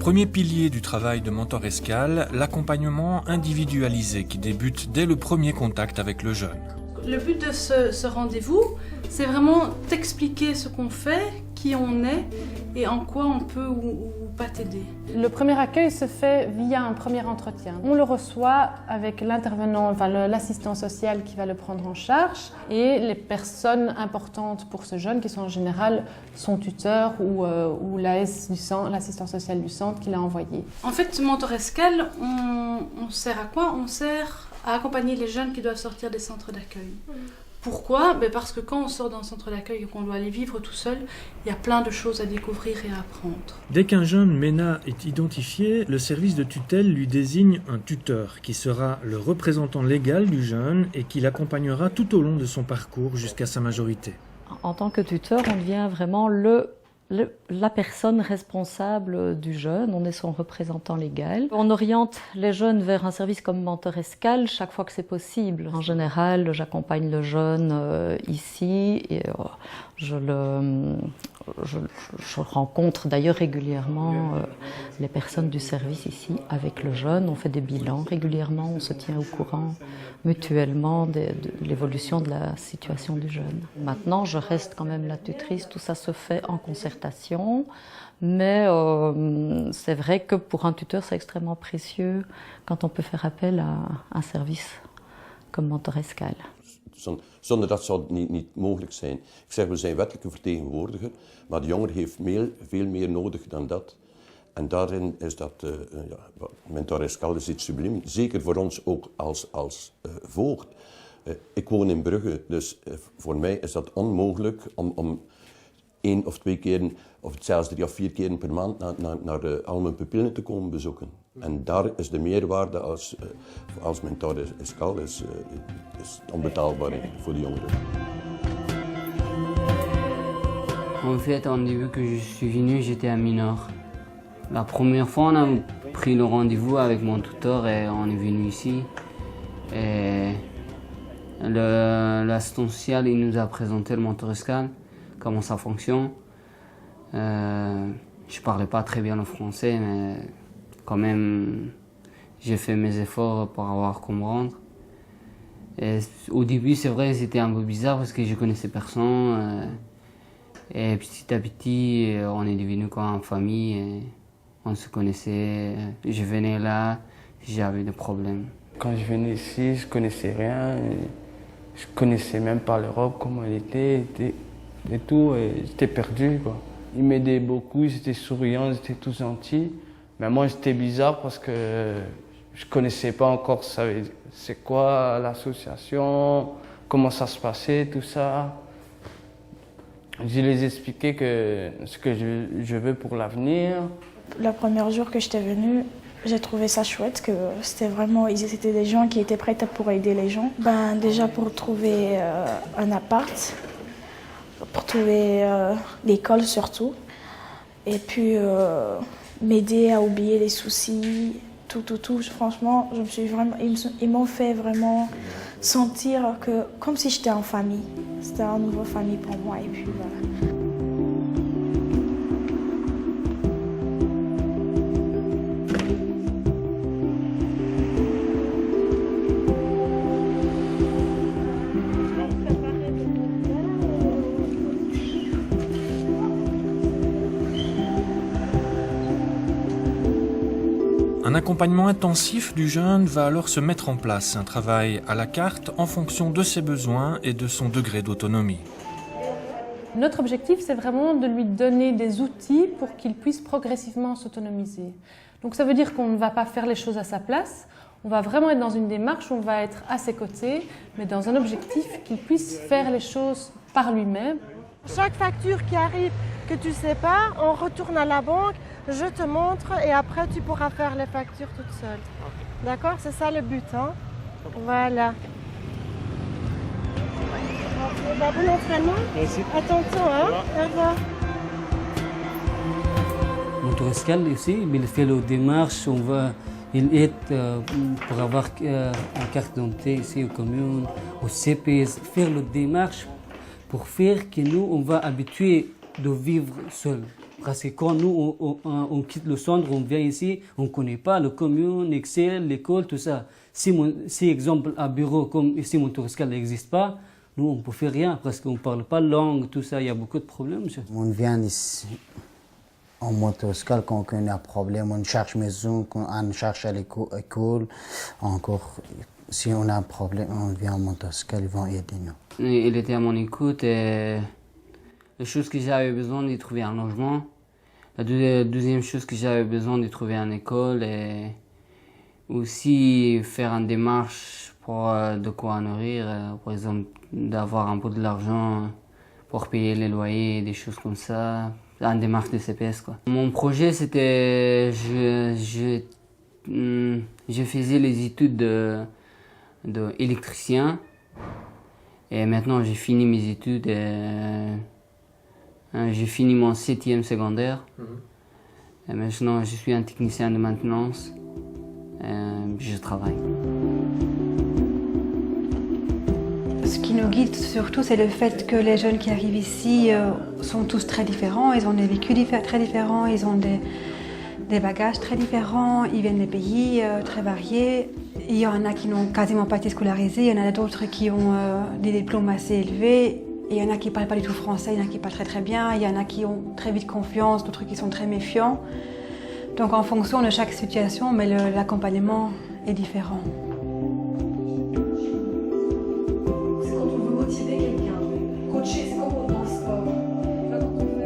Premier pilier du travail de Mentor Escale, l'accompagnement individualisé qui débute dès le premier contact avec le jeune. Le but de ce rendez-vous, c'est vraiment t'expliquer ce qu'on fait, qui on est et en quoi on peut ou pas t'aider. Le premier accueil se fait via un premier entretien. On le reçoit avec l'intervenant, l'assistant social qui va le prendre en charge et les personnes importantes pour ce jeune qui sont en général son tuteur ou l'assistant social du centre qui l'a envoyé. En fait, Mentor Escale, on sert à quoi? On sert à accompagner les jeunes qui doivent sortir des centres d'accueil. Pourquoi? Parce que quand on sort d'un centre d'accueil et qu'on doit aller vivre tout seul, il y a plein de choses à découvrir et à apprendre. Dès qu'un jeune MENA est identifié, le service de tutelle lui désigne un tuteur qui sera le représentant légal du jeune et qui l'accompagnera tout au long de son parcours jusqu'à sa majorité. En tant que tuteur, on devient vraiment la personne responsable du jeune, on est son représentant légal. On oriente les jeunes vers un service comme Mentor Escale chaque fois que c'est possible. En général, j'accompagne le jeune ici et je rencontre d'ailleurs régulièrement les personnes du service ici avec le jeune. On fait des bilans régulièrement, on se tient au courant mutuellement de l'évolution de la situation du jeune. Maintenant, je reste quand même la tutrice, tout ça se fait en concertation, mais c'est vrai que pour un tuteur, c'est extrêmement précieux quand on peut faire appel à un service comme Mentor Escale. Zonder dat zou het niet mogelijk zijn. Ik zeg, we zijn wettelijke vertegenwoordiger, maar de jongere heeft veel meer nodig dan dat. En daarin is dat, Mentor Escale is iets subliem, zeker voor ons ook als voogd. Ik woon in Brugge, dus voor mij is dat onmogelijk om 1 of 2 keer, of zelfs 3 of 4 keer per maand naar al mijn pupillen te komen bezoeken. En daar is de meerwaarde als Mentor Escale is onbetaalbaar voor de jongeren. En fait, au début que je suis venu, j'étais à Minor. La première fois, on a pris le rendez-vous avec mon tuteur et on est venu ici. Et l'assistant social, il nous a présenté le Mentor Escale, comment ça fonctionne. Je ne parlais pas très bien le français, mais quand même, j'ai fait mes efforts pour avoir comprendre. Et au début, c'est vrai, c'était un peu bizarre parce que je connaissais personne. Et petit à petit, on est devenus comme une famille. Et on se connaissait. Je venais là, j'avais des problèmes. Quand je venais ici, je ne connaissais rien. Je ne connaissais même pas l'Europe, comment elle était et tout. J'étais perdu, quoi. Ils m'aidaient beaucoup, ils étaient souriants, ils étaient tous gentils. Mais moi, j'étais bizarre parce que je ne connaissais pas encore c'est quoi l'association, comment ça se passait, tout ça. Je les expliquais ce que je veux pour l'avenir. Le premier jour que j'étais venue, j'ai trouvé ça chouette, que ils étaient des gens qui étaient prêts pour aider les gens. Déjà pour trouver un appart, pour trouver l'école surtout, et puis m'aider à oublier les soucis, tout. Franchement, ils m'ont fait vraiment sentir comme si j'étais en famille. C'était une nouvelle famille pour moi, et puis voilà. Un accompagnement intensif du jeune va alors se mettre en place, un travail à la carte en fonction de ses besoins et de son degré d'autonomie. Notre objectif, c'est vraiment de lui donner des outils pour qu'il puisse progressivement s'autonomiser. Donc ça veut dire qu'on ne va pas faire les choses à sa place, on va vraiment être dans une démarche où on va être à ses côtés, mais dans un objectif qu'il puisse faire les choses par lui-même. Chaque facture qui arrive que tu ne sais pas, on retourne à la banque, je te montre et après tu pourras faire les factures toute seule. Okay. D'accord? C'est ça le but. Hein? Voilà. Bon entraînement. Merci. Attention, hein? Au revoir. Mentor Escale ici, il fait la démarche, il aide pour avoir une carte d'identité ici aux communes, au CPS, faire la démarche pour faire que nous, on va habituer de vivre seul. Parce que quand nous, on quitte le centre, on vient ici, on ne connaît pas le commune, Excel, l'école, tout ça. Si, exemple, à bureau, comme ici, Montourescal n'existe pas, nous, on ne peut faire rien parce qu'on ne parle pas langue, tout ça. Il y a beaucoup de problèmes. On vient ici, en Montourescal, quand on a un problème, on cherche maison, on cherche à l'école, encore. Si on a un problème, on vient en Montourescal, ils vont aider nous. Il était à mon écoute et la chose que j'avais besoin de trouver un logement. La deuxième chose que j'avais besoin de trouver une école et aussi faire une démarche pour de quoi nourrir, par exemple d'avoir un peu de l'argent pour payer les loyers et des choses comme ça, une démarche de CPS quoi. Mon projet c'était, je faisais les études d'électricien et maintenant j'ai fini mes études et j'ai fini mon 7e secondaire et maintenant je suis un technicien de maintenance et je travaille. Ce qui nous guide surtout, c'est le fait que les jeunes qui arrivent ici sont tous très différents, ils ont des vécus très différents, ils ont des bagages très différents, ils viennent des pays très variés. Il y en a qui n'ont quasiment pas été scolarisés, il y en a d'autres qui ont des diplômes assez élevés, il y en a qui ne parlent pas du tout français, il y en a qui parlent très très bien, il y en a qui ont très vite confiance, d'autres qui sont très méfiants. Donc en fonction de chaque situation, mais l'accompagnement est différent.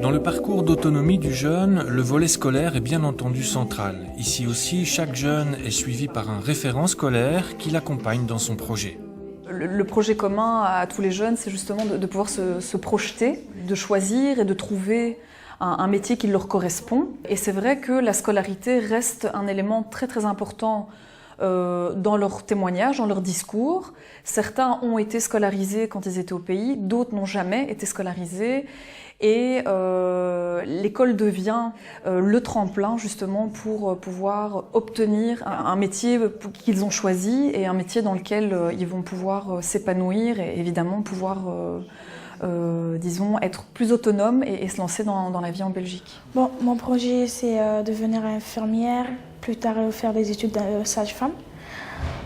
Dans le parcours d'autonomie du jeune, le volet scolaire est bien entendu central. Ici aussi, chaque jeune est suivi par un référent scolaire qui l'accompagne dans son projet. Le projet commun à tous les jeunes, c'est justement de pouvoir se projeter, de choisir et de trouver un métier qui leur correspond. Et c'est vrai que la scolarité reste un élément très très important dans leurs témoignages, dans leurs discours. Certains ont été scolarisés quand ils étaient au pays, d'autres n'ont jamais été scolarisés. Et l'école devient le tremplin justement pour pouvoir obtenir un métier qu'ils ont choisi et un métier dans lequel ils vont pouvoir s'épanouir et évidemment pouvoir disons, être plus autonomes et se lancer dans la vie en Belgique. Bon, mon projet, c'est devenir infirmière, plus tard faire des études de sage-femme.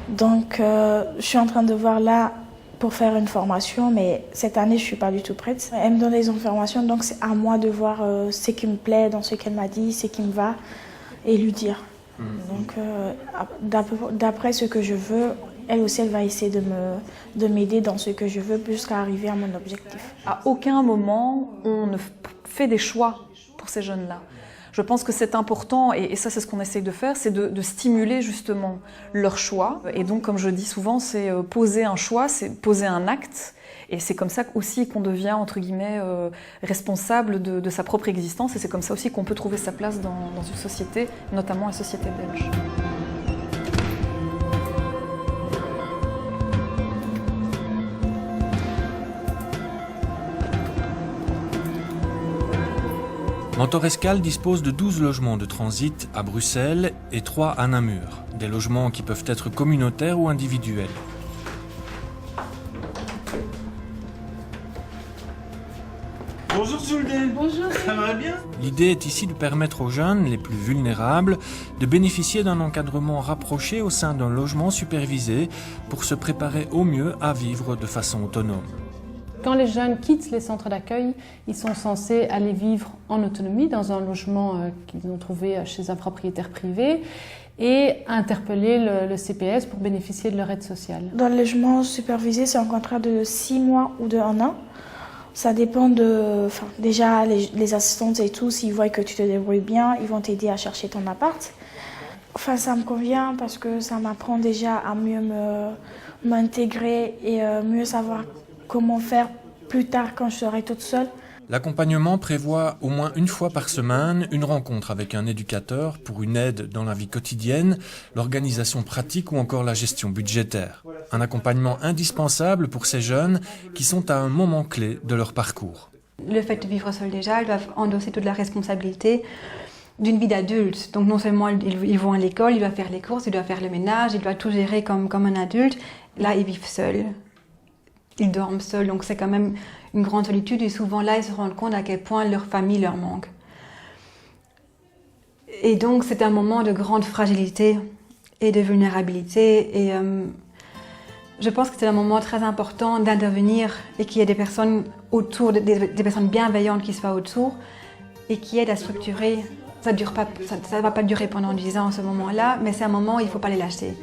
Donc, je suis en train de voir là pour faire une formation, mais cette année, je ne suis pas du tout prête. Elle me donne les informations, donc c'est à moi de voir ce qui me plaît dans ce qu'elle m'a dit, ce qui me va, et lui dire. Donc, d'après ce que je veux, elle aussi, elle va essayer de m'aider dans ce que je veux jusqu'à arriver à mon objectif. À aucun moment, on ne fait des choix pour ces jeunes-là. Je pense que c'est important, et ça c'est ce qu'on essaye de faire, c'est de stimuler justement leur choix. Et donc, comme je dis souvent, c'est poser un choix, c'est poser un acte. Et c'est comme ça aussi qu'on devient, entre guillemets, responsable de sa propre existence. Et c'est comme ça aussi qu'on peut trouver sa place dans une société, notamment la société belge. Montourescal dispose de 12 logements de transit à Bruxelles et 3 à Namur. Des logements qui peuvent être communautaires ou individuels. Bonjour Souldé. Bonjour. Ça va bien? L'idée est ici de permettre aux jeunes les plus vulnérables de bénéficier d'un encadrement rapproché au sein d'un logement supervisé pour se préparer au mieux à vivre de façon autonome. Quand les jeunes quittent les centres d'accueil, ils sont censés aller vivre en autonomie dans un logement qu'ils ont trouvé chez un propriétaire privé et interpeller le CPS pour bénéficier de leur aide sociale. Dans le logement supervisé, c'est un contrat de 6 mois ou de 1 an. Ça dépend de... déjà, les assistantes et tout, s'ils voient que tu te débrouilles bien, ils vont t'aider à chercher ton appart. Ça me convient parce que ça m'apprend déjà à mieux m'intégrer et mieux savoir comment faire plus tard quand je serai toute seule. L'accompagnement prévoit au moins une fois par semaine une rencontre avec un éducateur pour une aide dans la vie quotidienne, l'organisation pratique ou encore la gestion budgétaire. Un accompagnement indispensable pour ces jeunes qui sont à un moment clé de leur parcours. Le fait de vivre seul déjà, ils doivent endosser toute la responsabilité d'une vie d'adulte. Donc non seulement ils vont à l'école, ils doivent faire les courses, ils doivent faire le ménage, ils doivent tout gérer comme un adulte. Là, ils vivent seuls. Ils dorment seuls, donc c'est quand même une grande solitude et souvent là, ils se rendent compte à quel point leur famille leur manque. Et donc c'est un moment de grande fragilité et de vulnérabilité. Et je pense que c'est un moment très important d'intervenir et qu'il y ait des personnes autour, des personnes bienveillantes qui soient autour et qui aident à structurer. Ça ne va pas durer pendant 10 ans ce moment-là, mais c'est un moment où il ne faut pas les lâcher.